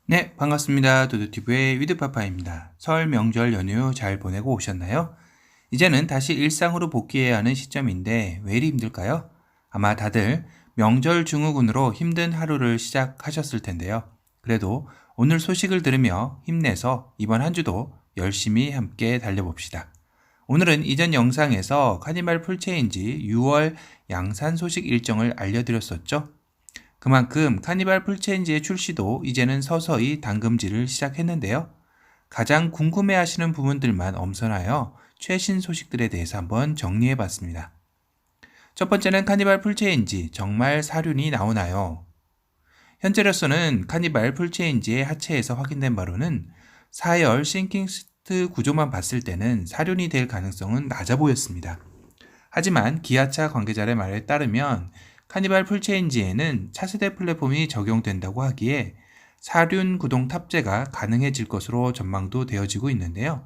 네, 반갑습니다. 도도티브의 위드파파입니다. 설 명절 연휴 잘 보내고 오셨나요? 이제는 다시 일상으로 복귀해야 하는 시점인데 왜 이리 힘들까요? 아마 다들 명절 증후군으로 힘든 하루를 시작하셨을 텐데요. 그래도 오늘 소식을 들으며 힘내서 이번 한 주도 열심히 함께 달려봅시다. 오늘은 이전 영상에서 카니발 풀체인지 6월 양산 소식 일정을 알려드렸었죠? 그만큼 카니발 풀체인지의 출시도 이제는 서서히 당금질을 시작했는데요. 가장 궁금해하시는 부분들만 엄선하여 최신 소식들에 대해서 한번 정리해봤습니다. 첫 번째는 카니발 풀체인지 정말 사륜이 나오나요? 현재로서는 카니발 풀체인지의 하체에서 확인된 바로는 4열 싱킹시트 구조만 봤을 때는 사륜이 될 가능성은 낮아 보였습니다. 하지만 기아차 관계자의 말에 따르면 카니발 풀체인지에는 차세대 플랫폼이 적용된다고 하기에 사륜 구동 탑재가 가능해질 것으로 전망도 되어지고 있는데요.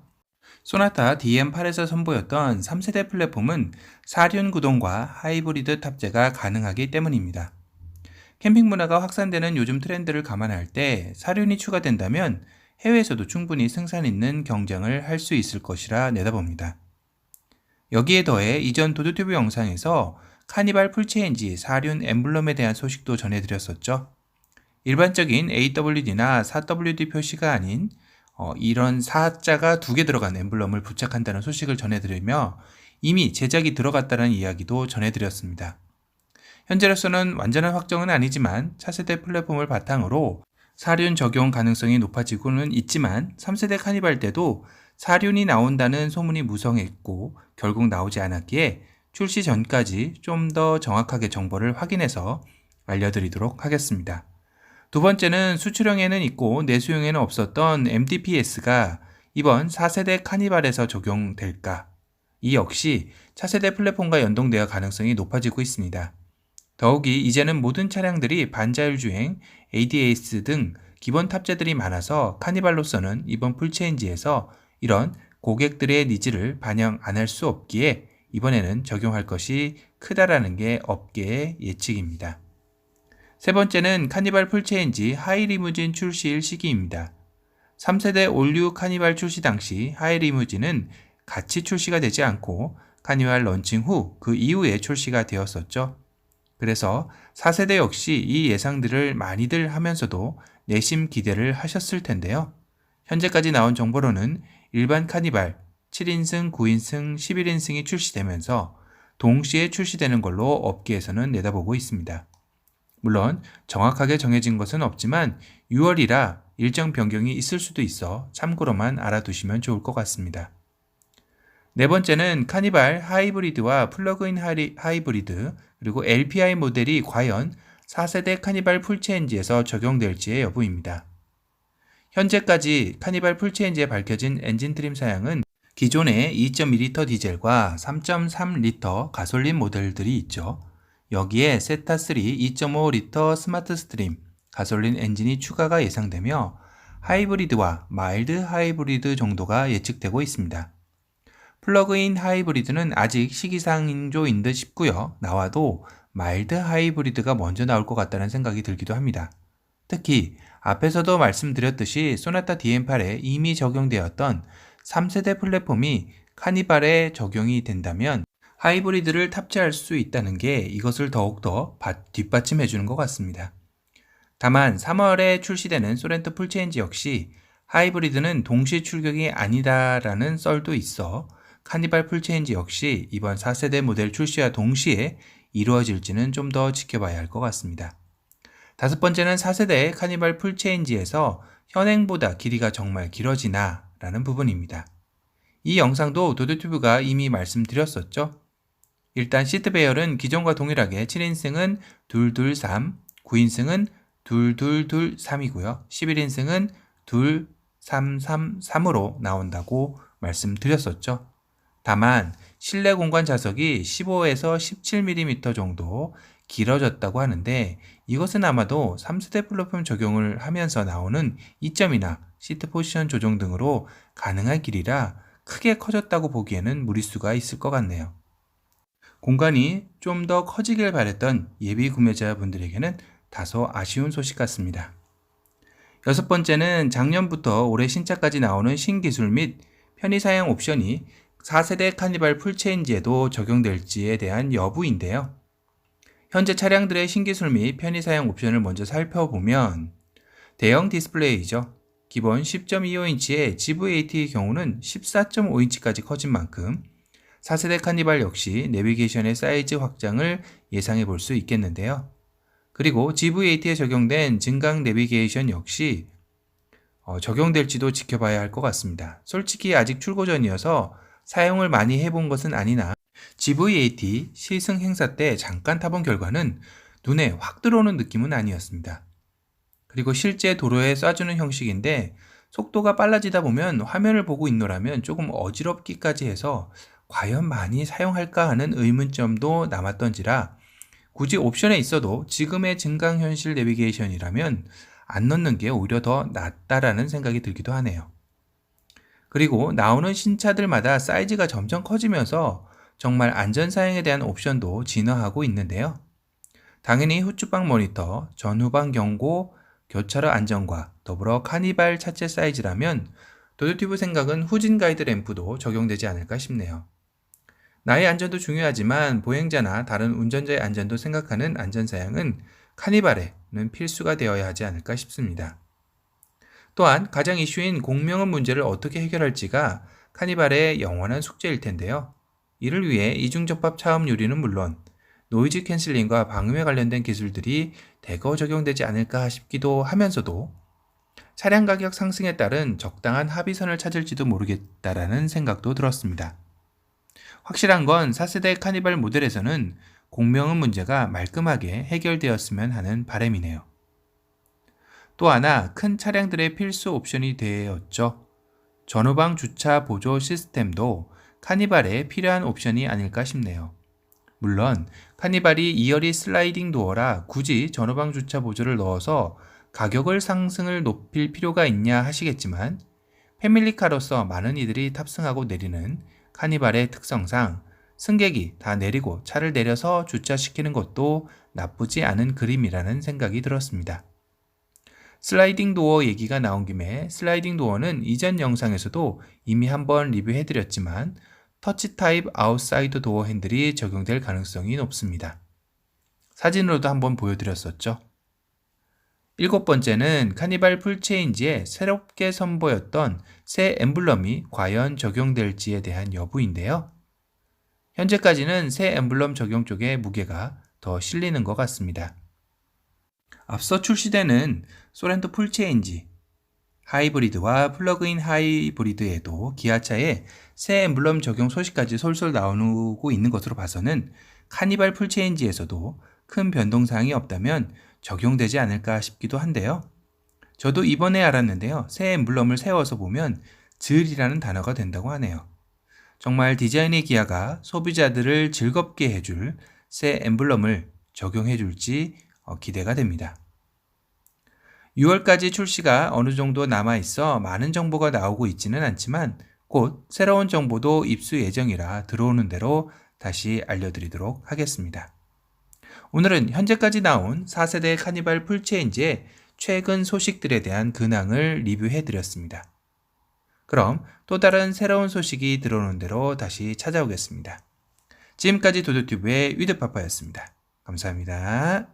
소나타 DM8에서 선보였던 3세대 플랫폼은 사륜 구동과 하이브리드 탑재가 가능하기 때문입니다. 캠핑 문화가 확산되는 요즘 트렌드를 감안할 때 사륜이 추가된다면 해외에서도 충분히 승산 있는 경쟁을 할 수 있을 것이라 내다봅니다. 여기에 더해 이전 도도튜브 영상에서 카니발 풀체인지 사륜 엠블럼에 대한 소식도 전해드렸었죠. 일반적인 AWD나 4WD 표시가 아닌 이런 4자가 2개 들어간 엠블럼을 부착한다는 소식을 전해드리며 이미 제작이 들어갔다는 이야기도 전해드렸습니다. 현재로서는 완전한 확정은 아니지만 차세대 플랫폼을 바탕으로 사륜 적용 가능성이 높아지고는 있지만 3세대 카니발 때도 사륜이 나온다는 소문이 무성했고 결국 나오지 않았기에 출시 전까지 좀 더 정확하게 정보를 확인해서 알려드리도록 하겠습니다. 두 번째는 수출형에는 있고 내수형에는 없었던 MDPS가 이번 4세대 카니발에서 적용될까? 이 역시 차세대 플랫폼과 연동되어 가능성이 높아지고 있습니다. 더욱이 이제는 모든 차량들이 반자율 주행, ADAS 등 기본 탑재들이 많아서 카니발로서는 이번 풀체인지에서 이런 고객들의 니즈를 반영 안 할 수 없기에 이번에는 적용할 것이 크다라는 게 업계의 예측입니다. 세 번째는 카니발 풀체인지 하이리무진 출시일 시기입니다. 3세대 올류 카니발 출시 당시 하이리무진은 같이 출시가 되지 않고 카니발 런칭 후 그 이후에 출시가 되었었죠. 그래서 4세대 역시 이 예상들을 많이들 하면서도 내심 기대를 하셨을 텐데요. 현재까지 나온 정보로는 일반 카니발 7인승, 9인승, 11인승이 출시되면서 동시에 출시되는 걸로 업계에서는 내다보고 있습니다. 물론 정확하게 정해진 것은 없지만 6월이라 일정 변경이 있을 수도 있어 참고로만 알아두시면 좋을 것 같습니다. 네 번째는 카니발 하이브리드와 플러그인 하이브리드 그리고 LPI 모델이 과연 4세대 카니발 풀체인지에서 적용될지의 여부입니다. 현재까지 카니발 풀체인지에 밝혀진 엔진 트림 사양은 기존의 2.2리터 디젤과 3.3리터 가솔린 모델들이 있죠. 여기에 세타3 2.5리터 스마트 스트림 가솔린 엔진이 추가가 예상되며 하이브리드와 마일드 하이브리드 정도가 예측되고 있습니다. 플러그인 하이브리드는 아직 시기상조인 듯 싶고요. 나와도 마일드 하이브리드가 먼저 나올 것 같다는 생각이 들기도 합니다. 특히 앞에서도 말씀드렸듯이 소나타 DM8에 이미 적용되었던 3세대 플랫폼이 카니발에 적용이 된다면 하이브리드를 탑재할 수 있다는 게 이것을 더욱더 뒷받침해 주는 것 같습니다. 다만 3월에 출시되는 소렌토 풀체인지 역시 하이브리드는 동시 출격이 아니다라는 썰도 있어 카니발 풀체인지 역시 이번 4세대 모델 출시와 동시에 이루어질지는 좀 더 지켜봐야 할 것 같습니다. 다섯 번째는 4세대 카니발 풀체인지에서 현행보다 길이가 정말 길어지나 라는 부분입니다. 이 영상도 도도튜브가 이미 말씀드렸었죠. 일단 시트 배열은 기존과 동일하게 7인승은 223, 9인승은 2223이고요. 11인승은 2333으로 나온다고 말씀드렸었죠. 다만 실내 공간 좌석이 15에서 17mm 정도 길어졌다고 하는데 이것은 아마도 3세대 플랫폼 적용을 하면서 나오는 이점이나 시트 포지션 조정 등으로 가능한 길이라 크게 커졌다고 보기에는 무리수가 있을 것 같네요. 공간이 좀 더 커지길 바랬던 예비 구매자분들에게는 다소 아쉬운 소식 같습니다. 여섯 번째는 작년부터 올해 신차까지 나오는 신기술 및 편의사양 옵션이 4세대 카니발 풀체인지에도 적용될지에 대한 여부인데요. 현재 차량들의 신기술 및 편의사양 옵션을 먼저 살펴보면 대형 디스플레이죠. 기본 10.25인치의 GV80의 경우는 14.5인치까지 커진 만큼 4세대 카니발 역시 내비게이션의 사이즈 확장을 예상해 볼 수 있겠는데요. 그리고 GV80에 적용된 증강 내비게이션 역시 적용될지도 지켜봐야 할 것 같습니다. 솔직히 아직 출고 전이어서 사용을 많이 해본 것은 아니나 GV80 시승 행사 때 잠깐 타본 결과는 눈에 확 들어오는 느낌은 아니었습니다. 그리고 실제 도로에 쏴주는 형식인데 속도가 빨라지다 보면 화면을 보고 있노라면 조금 어지럽기까지 해서 과연 많이 사용할까 하는 의문점도 남았던지라 굳이 옵션에 있어도 지금의 증강현실 내비게이션이라면 안 넣는 게 오히려 더 낫다라는 생각이 들기도 하네요. 그리고 나오는 신차들마다 사이즈가 점점 커지면서 정말 안전사양에 대한 옵션도 진화하고 있는데요. 당연히 후추방 모니터, 전후방 경고, 교차로 안전과 더불어 카니발 차체 사이즈라면 도요티브 생각은 후진 가이드 램프도 적용되지 않을까 싶네요. 나의 안전도 중요하지만 보행자나 다른 운전자의 안전도 생각하는 안전사양은 카니발에는 필수가 되어야 하지 않을까 싶습니다. 또한 가장 이슈인 공명음 문제를 어떻게 해결할지가 카니발의 영원한 숙제일 텐데요. 이를 위해 이중접합 차음 유리는 물론 노이즈 캔슬링과 방음에 관련된 기술들이 대거 적용되지 않을까 싶기도 하면서도 차량 가격 상승에 따른 적당한 합의선을 찾을지도 모르겠다라는 생각도 들었습니다. 확실한 건 4세대 카니발 모델에서는 공명음 문제가 말끔하게 해결되었으면 하는 바람이네요. 또 하나 큰 차량들의 필수 옵션이 되었죠. 전후방 주차 보조 시스템도 카니발에 필요한 옵션이 아닐까 싶네요. 물론 카니발이 2열이 슬라이딩 도어라 굳이 전후방 주차 보조를 넣어서 가격을 상승을 높일 필요가 있냐 하시겠지만 패밀리카로서 많은 이들이 탑승하고 내리는 카니발의 특성상 승객이 다 내리고 차를 내려서 주차시키는 것도 나쁘지 않은 그림이라는 생각이 들었습니다. 슬라이딩 도어 얘기가 나온 김에 슬라이딩 도어는 이전 영상에서도 이미 한번 리뷰해드렸지만 터치 타입 아웃사이드 도어 핸들이 적용될 가능성이 높습니다. 사진으로도 한번 보여드렸었죠. 일곱 번째는 카니발 풀체인지에 새롭게 선보였던 새 엠블럼이 과연 적용될지에 대한 여부인데요. 현재까지는 새 엠블럼 적용 쪽에 무게가 더 실리는 것 같습니다. 앞서 출시되는 소렌토 풀체인지, 하이브리드와 플러그인 하이브리드에도 기아차에 새 엠블럼 적용 소식까지 솔솔 나오고 있는 것으로 봐서는 카니발 풀체인지에서도 큰 변동사항이 없다면 적용되지 않을까 싶기도 한데요. 저도 이번에 알았는데요. 새 엠블럼을 세워서 보면 즈을이라는 단어가 된다고 하네요. 정말 디자인의 기아가 소비자들을 즐겁게 해줄 새 엠블럼을 적용해 줄지 기대가 됩니다. 6월까지 출시가 어느 정도 남아있어 많은 정보가 나오고 있지는 않지만 곧 새로운 정보도 입수 예정이라 들어오는 대로 다시 알려드리도록 하겠습니다. 오늘은 현재까지 나온 4세대 카니발 풀체인지의 최근 소식들에 대한 근황을 리뷰해드렸습니다. 그럼 또 다른 새로운 소식이 들어오는 대로 다시 찾아오겠습니다. 지금까지 도도튜브의 위드파파였습니다. 감사합니다.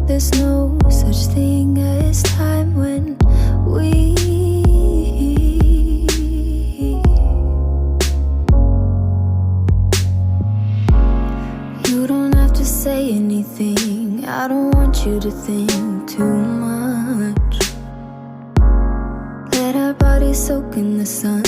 There's no such thing as time when we You don't have to say anything, I don't want you to think too much. Let our bodies soak in the sun